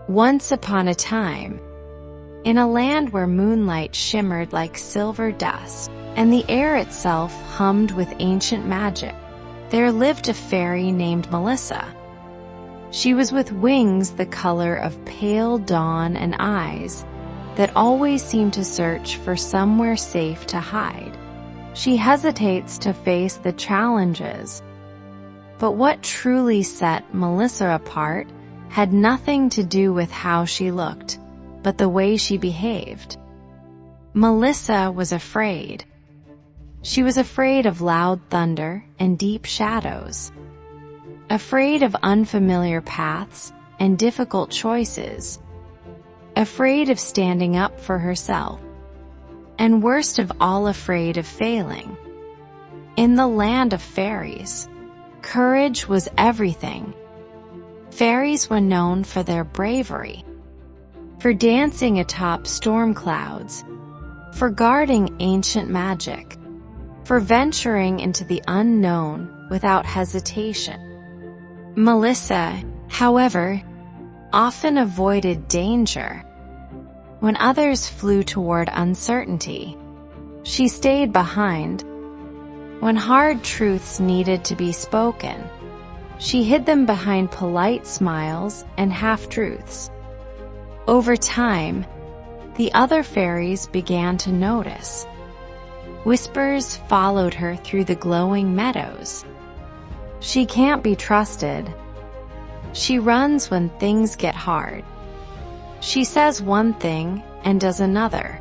Once upon a time, in a land where moonlight shimmered like silver dust, and the air itself hummed with ancient magic, there lived a fairy named Melissa. She was with wings the color of pale dawn and eyes that always seemed to search for somewhere safe to hide. She hesitates to face the challenges. But what truly set Melissa apart had nothing to do with how she looked, but the way she behaved. Melissa was afraid. She was afraid of loud thunder and deep shadows, afraid of unfamiliar paths and difficult choices, afraid of standing up for herself, and worst of all, afraid of failing. In the land of fairies, courage was everything. Fairies were known for their bravery, for dancing atop storm clouds, for guarding ancient magic, for venturing into the unknown without hesitation. Melissa, however, often avoided danger. When others flew toward uncertainty, she stayed behind. When hard truths needed to be spoken, she hid them behind polite smiles and half-truths. Over time, the other fairies began to notice. Whispers followed her through the glowing meadows. She can't be trusted. She runs when things get hard. She says one thing and does another.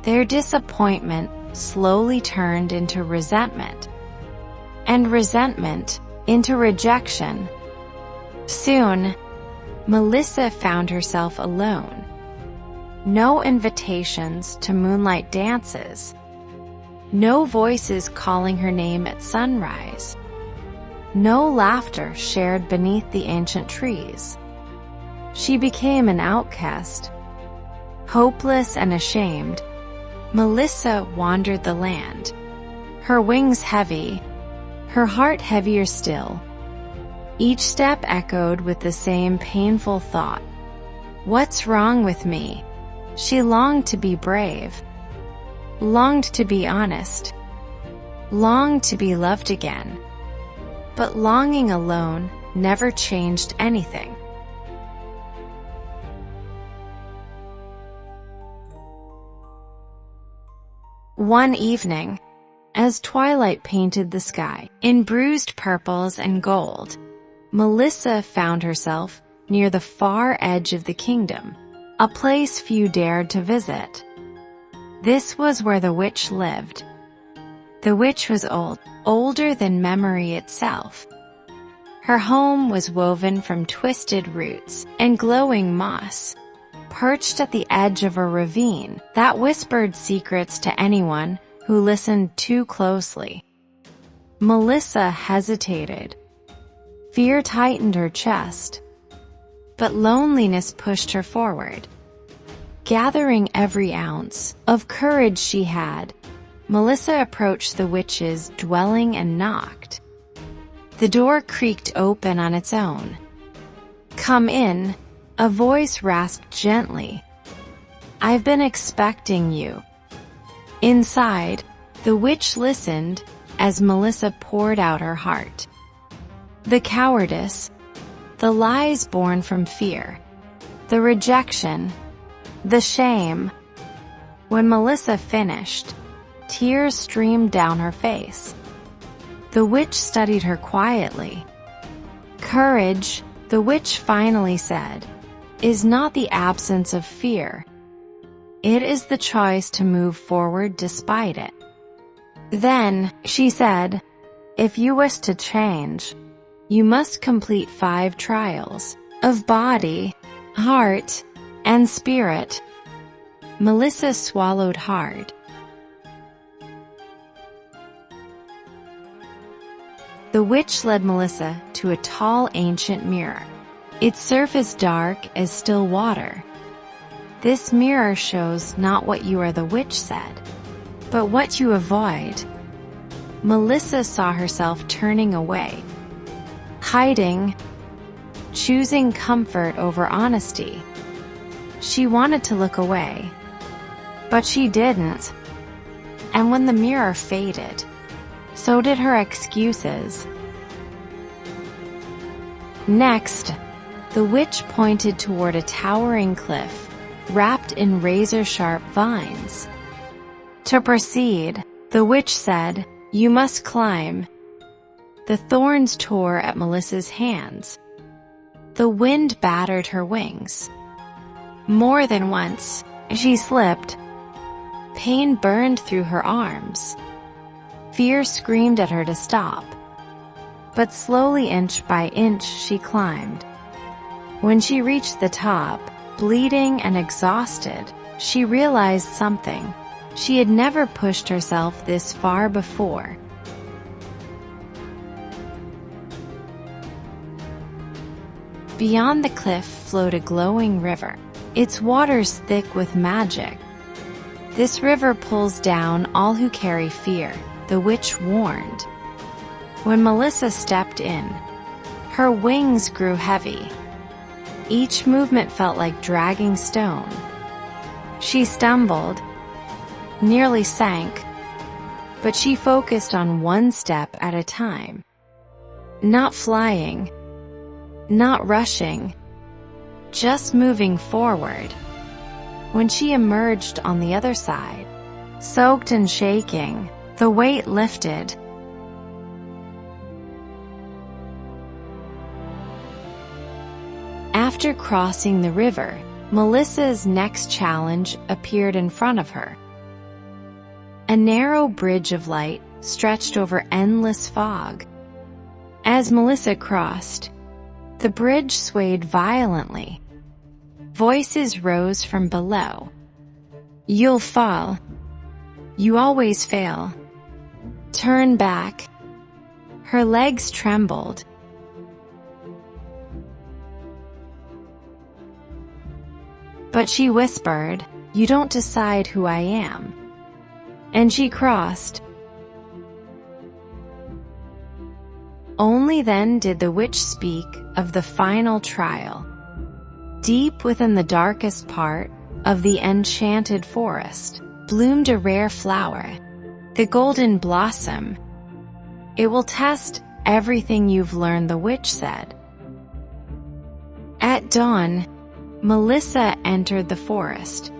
Their disappointment slowly turned into resentment, and resentment into rejection. Soon, Melissa found herself alone. No invitations to moonlight dances. No voices calling her name at sunrise. No laughter shared beneath the ancient trees. She became an outcast. Hopeless and ashamed, Melissa wandered the land, her wings heavy, her heart heavier still. Each step echoed with the same painful thought. What's wrong with me? She longed to be brave, longed to be honest, longed to be loved again. But longing alone never changed anything. One evening, as twilight painted the sky in bruised purples and gold, Melissa found herself near the far edge of the kingdom, a place few dared to visit. This was where the witch lived. The witch was old, older than memory itself. Her home was woven from twisted roots and glowing moss, perched at the edge of a ravine that whispered secrets to anyone who listened too closely. Melissa hesitated. Fear tightened her chest, but loneliness pushed her forward. Gathering every ounce of courage she had, Melissa approached the witch's dwelling and knocked. The door creaked open on its own. "Come in," a voice rasped gently. "I've been expecting you." Inside, the witch listened as Melissa poured out her heart. The cowardice, the lies born from fear, the rejection, the shame. When Melissa finished, tears streamed down her face. The witch studied her quietly. "Courage," the witch finally said, "is not the absence of fear. It is the choice to move forward despite it." Then, she said, "If you wish to change, you must complete 5 trials of body, heart, and spirit." Melissa swallowed hard. The witch led Melissa to a tall ancient mirror, its surface dark as still water. "This mirror shows not what you are," the witch said, "but what you avoid." Melissa saw herself turning away, hiding, choosing comfort over honesty. She wanted to look away, but she didn't. And when the mirror faded, so did her excuses. Next, the witch pointed toward a towering cliff, wrapped in razor-sharp vines. To proceed, the witch said, "You must climb." The thorns tore at Melissa's hands. The wind battered her wings. More than once, she slipped. Pain burned through her arms. Fear screamed at her to stop. But slowly, inch by inch, she climbed. When she reached the top, bleeding and exhausted, she realized something. She had never pushed herself this far before. Beyond the cliff flowed a glowing river, its waters thick with magic. "This river pulls down all who carry fear," the witch warned. When Melissa stepped in, her wings grew heavy. Each movement felt like dragging stone. She stumbled, nearly sank, but she focused on one step at a time. Not flying, not rushing, just moving forward. When she emerged on the other side, soaked and shaking, the weight lifted. After crossing the river, Melissa's next challenge appeared in front of her. A narrow bridge of light stretched over endless fog. As Melissa crossed, the bridge swayed violently. Voices rose from below. "You'll fall. You always fail. Turn back." Her legs trembled. But she whispered, "You don't decide who I am." And she crossed. Only then did the witch speak of the final trial. Deep within the darkest part of the enchanted forest bloomed a rare flower, the golden blossom. "It will test everything you've learned," the witch said. At dawn, Melissa entered the forest.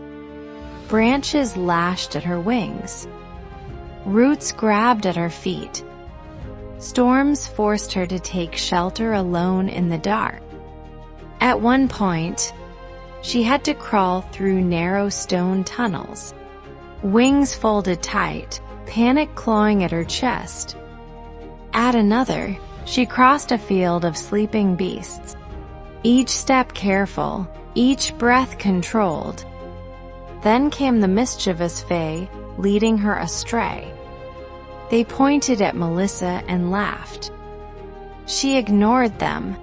Branches lashed at her wings. Roots grabbed at her feet. Storms forced her to take shelter alone in the dark. At one point, she had to crawl through narrow stone tunnels, wings folded tight, panic clawing at her chest. At another, she crossed a field of sleeping beasts, each step careful, each breath controlled. Then came the mischievous fae, leading her astray. They pointed at Melissa and laughed. She ignored them.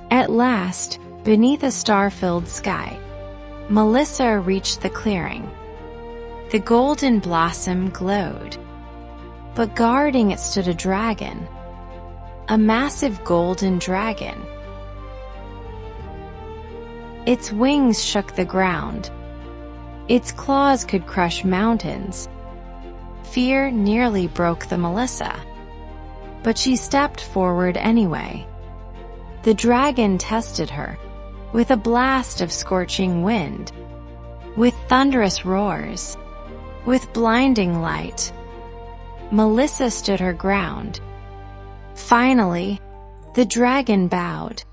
At last, beneath a star-filled sky, Melissa reached the clearing. The golden blossom glowed. But guarding it stood a dragon. A massive golden dragon. Its wings shook the ground. Its claws could crush mountains. Fear nearly broke the Melissa. But she stepped forward anyway. The dragon tested her, with a blast of scorching wind, with thunderous roars, with blinding light. Melissa stood her ground. Finally, the dragon bowed.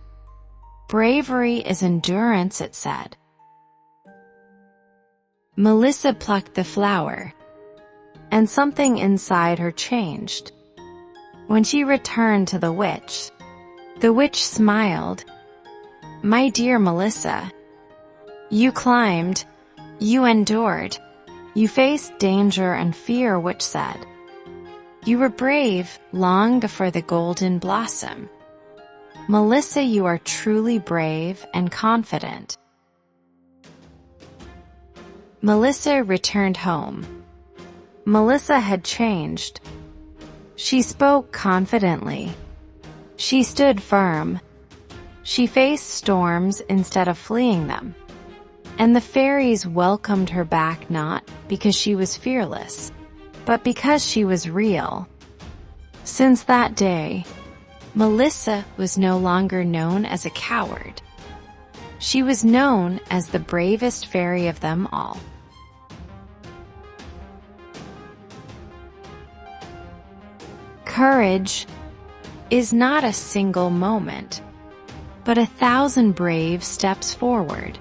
"Bravery is endurance," it said. Melissa plucked the flower, and something inside her changed. When she returned to the witch smiled. "My dear Melissa, you climbed, you endured, you faced danger and fear," witch said. "You were brave long before the golden blossom. Melissa, you are truly brave and confident." Melissa returned home. Melissa had changed. She spoke confidently. She stood firm. She faced storms instead of fleeing them. And the fairies welcomed her back not because she was fearless, but because she was real. Since that day, Melissa was no longer known as a coward. She was known as the bravest fairy of them all. Courage is not a single moment, but 1,000 brave steps forward.